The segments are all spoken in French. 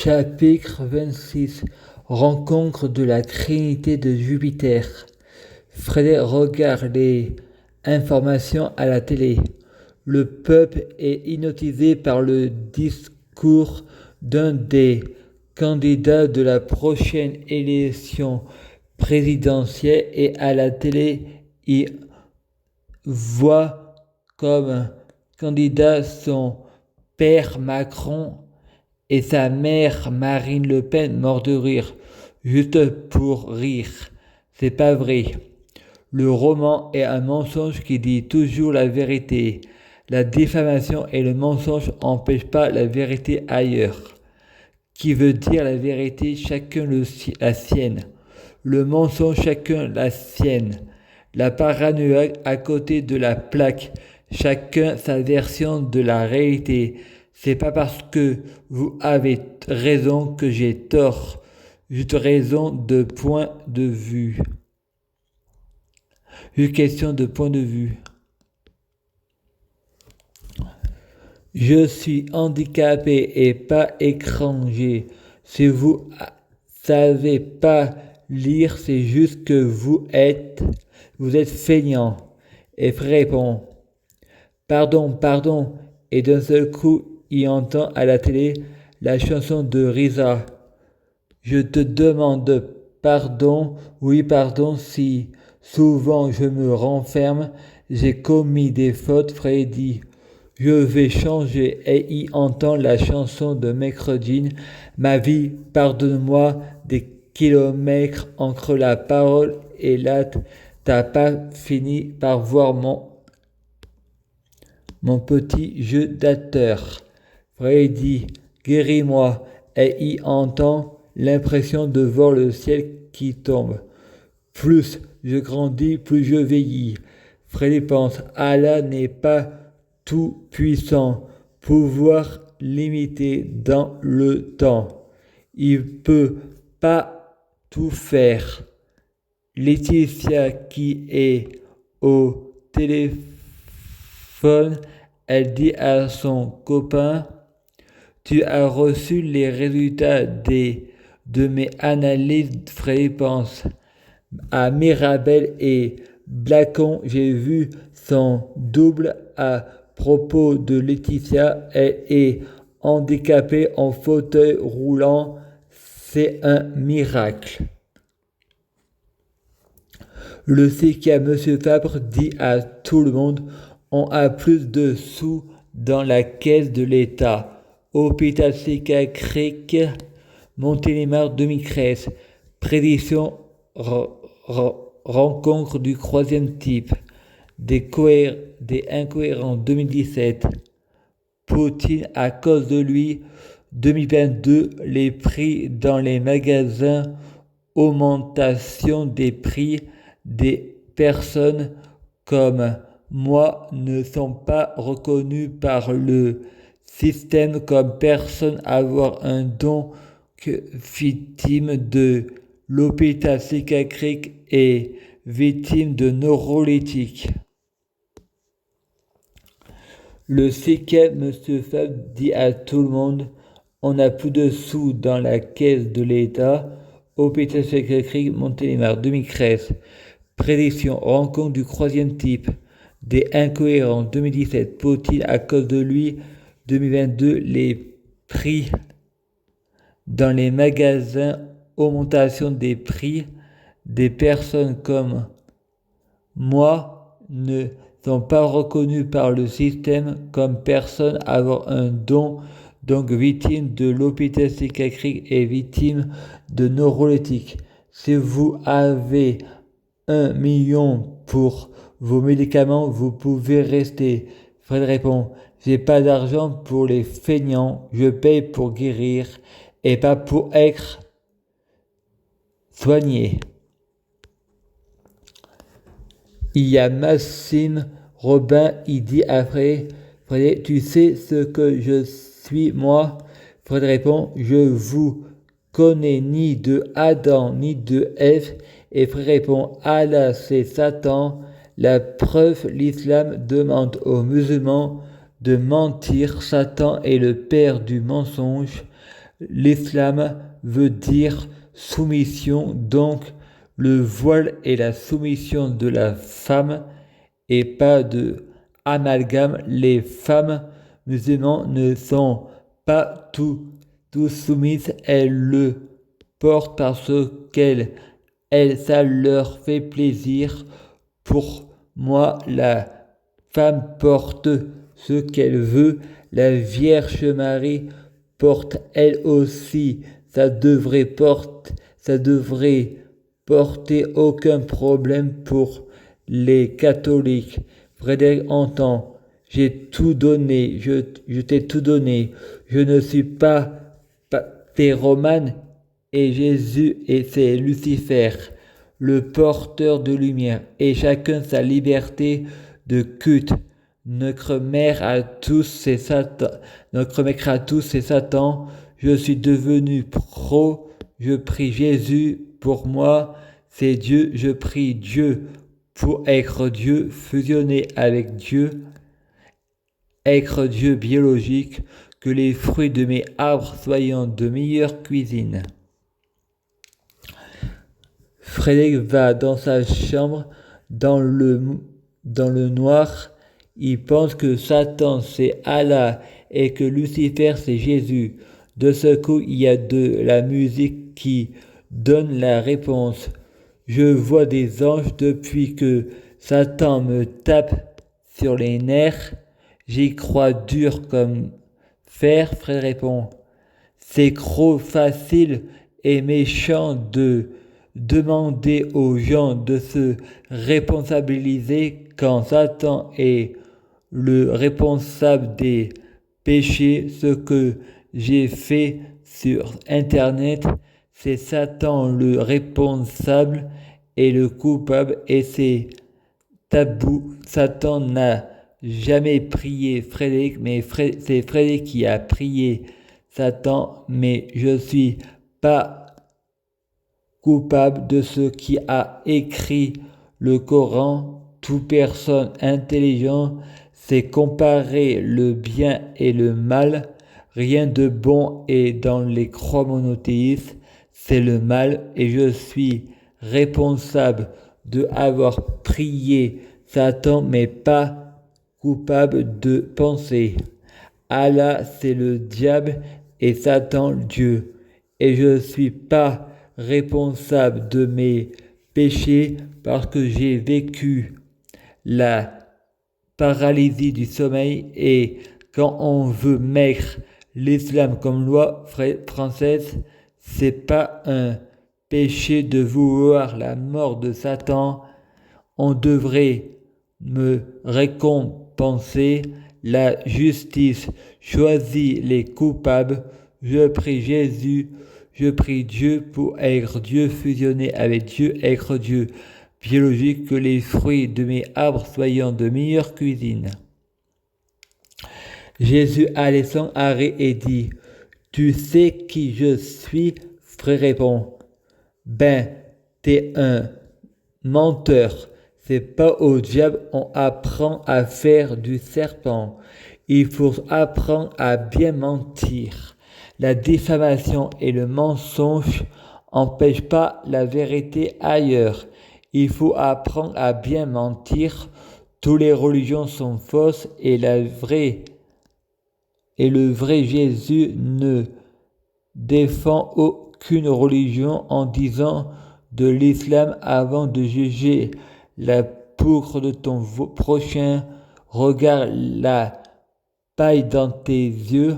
Chapitre 26. Rencontre de la Trinité de Jupiter. Fred regarde les informations à la télé. Le peuple est hypnotisé par le discours d'un des candidats de la prochaine élection présidentielle et à la télé, il voit comme candidat son père Macron et sa mère Marine Le Pen, mort de rire, juste pour rire. C'est pas vrai. Le roman est un mensonge qui dit toujours la vérité. La diffamation et le mensonge n'empêchent pas la vérité ailleurs. Qui veut dire la vérité, chacun la sienne. Le mensonge, chacun la sienne. La paranoïa à côté de la plaque, chacun sa version de la réalité. C'est pas parce que vous avez raison que j'ai tort. Juste raison de point de vue. Une question de point de vue. Je suis handicapé et pas étranger. Si vous savez pas lire, c'est juste que vous êtes feignant. Et répond, pardon. Et d'un seul coup, il entend à la télé la chanson de Risa. Je te demande pardon, oui pardon, si souvent je me renferme, j'ai commis des fautes, Freddy. Je vais changer et il entend la chanson de Mercredi. Ma vie, pardonne-moi des kilomètres entre la parole et l'acte. T'as pas fini par voir mon petit jeu d'acteur. Freddy, guéris-moi. Et il entend l'impression de voir le ciel qui tombe. Plus je grandis, plus je vieillis. Freddy pense, Allah n'est pas tout puissant, pouvoir limité dans le temps. Il peut pas tout faire. Laetitia qui est au téléphone, elle dit à son copain, tu as reçu les résultats de mes analyses. Freddy pense à Mirabel et Blacon, j'ai vu son double à propos de Laetitia, elle est handicapée en fauteuil roulant, c'est un miracle. Le psychiatre M. Fabre dit à tout le monde, on a plus de sous dans la caisse de l'État. Hôpital psychiatrique Montélimar 2013. Prédiction rencontre du troisième type. Des incohérents 2017. Poutine à cause de lui. 2022. Les prix dans les magasins. Augmentation des prix. Des personnes comme moi ne sont pas reconnues par le système comme personne avoir un don que victime de l'hôpital psychiatrique et victime de neuroleptique. Le psychiatre M. Fabre dit à tout le monde, on n'a plus de sous dans la caisse de l'État. Hôpital psychiatrique Montélimar 2013. Prédiction rencontre du troisième type. Des incohérents 2017. Poutine à cause de lui. 2022. Les prix dans les magasins. Augmentation des prix. Des personnes comme moi ne sont pas reconnues par le système comme personne avoir un don, donc victime de l'hôpital psychiatrique et victime de neuroleptique. Si vous avez 1 million pour vos médicaments, vous pouvez rester. Fred répond, j'ai pas d'argent pour les feignants, je paye pour guérir et pas pour être soigné. Il y a Maxime Robin, il dit après, Fred, tu sais ce que je suis moi? Fred répond, je vous connais ni de Adam ni de Ève. Et Fred répond, Allah c'est Satan. La preuve, l'islam demande aux musulmans de mentir. Satan est le père du mensonge. L'islam veut dire soumission, donc le voile est la soumission de la femme et pas de amalgame. Les femmes musulmanes ne sont pas tout soumises, elles le portent parce ça leur fait plaisir. Pour moi, la femme porte ce qu'elle veut. La Vierge Marie porte elle aussi. Ça devrait porter aucun problème pour les catholiques. Frédéric entend. J'ai tout donné. Je t'ai tout donné. Je ne suis pas romane et Jésus et c'est Lucifer, le porteur de lumière, et chacun sa liberté de culte. Notre mère à tous, c'est Satan. Je suis devenu pro. Je prie Jésus. Pour moi, c'est Dieu. Je prie Dieu pour être Dieu, fusionner avec Dieu, être Dieu biologique, que les fruits de mes arbres soient de meilleure cuisine. Frédéric va dans sa chambre, dans le noir. Il pense que Satan c'est Allah et que Lucifer c'est Jésus. De ce coup, il y a de la musique qui donne la réponse. Je vois des anges depuis que Satan me tape sur les nerfs. J'y crois dur comme fer. Fred répond. C'est trop facile et méchant de demander aux gens de se responsabiliser quand Satan est le responsable des péchés. Ce que j'ai fait sur Internet, c'est Satan le responsable et le coupable, et c'est tabou. Satan n'a jamais prié Frédéric, mais c'est Frédéric qui a prié Satan, mais je suis pas coupable de ce qui a écrit le Coran. Toute personne intelligente sait comparer le bien et le mal. Rien de bon est dans les croix monothéistes, c'est le mal, et je suis responsable de avoir prié Satan, mais pas coupable de penser. Allah, c'est le diable et Satan, Dieu. Et je ne suis pas responsable de mes péchés parce que j'ai vécu la paralysie du sommeil, et quand on veut mettre l'islam comme loi française, c'est pas un péché de vouloir la mort de Satan. On devrait me récompenser. La justice choisit les coupables. Je prie Jésus, je prie Dieu pour être Dieu, fusionner avec Dieu, être Dieu biologique, que les fruits de mes arbres soient de meilleure cuisine. Jésus allait son arrêt et dit, tu sais qui je suis? Frère répond, ben, t'es un menteur. C'est pas au diable on apprend à faire du serpent. Il faut apprendre à bien mentir. La diffamation et le mensonge n'empêchent pas la vérité ailleurs. Il faut apprendre à bien mentir. Toutes les religions sont fausses et le vrai Jésus ne défend aucune religion en disant de l'islam avant de juger la poudre de ton prochain. Regarde la paille dans tes yeux.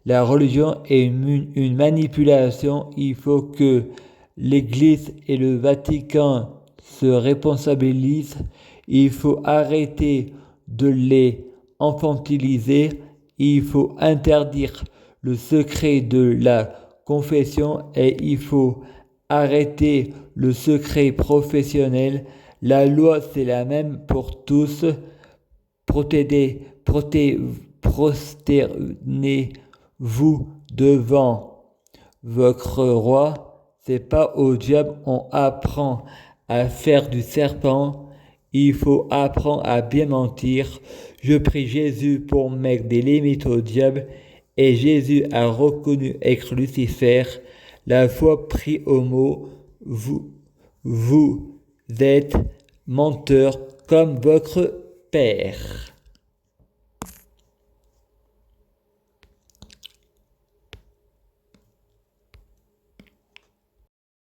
La religion est une manipulation. Il faut que l'Église et le Vatican se responsabilisent. Il faut arrêter de les infantiliser. Il faut interdire le secret de la confession et il faut arrêter le secret professionnel. La loi, c'est la même pour tous. Prosternez-vous devant votre roi. C'est pas au diable on apprend à faire du serpent. Il faut apprendre à bien mentir. Je prie Jésus pour mettre des limites au diable Et Jésus a reconnu être Lucifer, la foi pris au mot, vous êtes menteur comme votre père.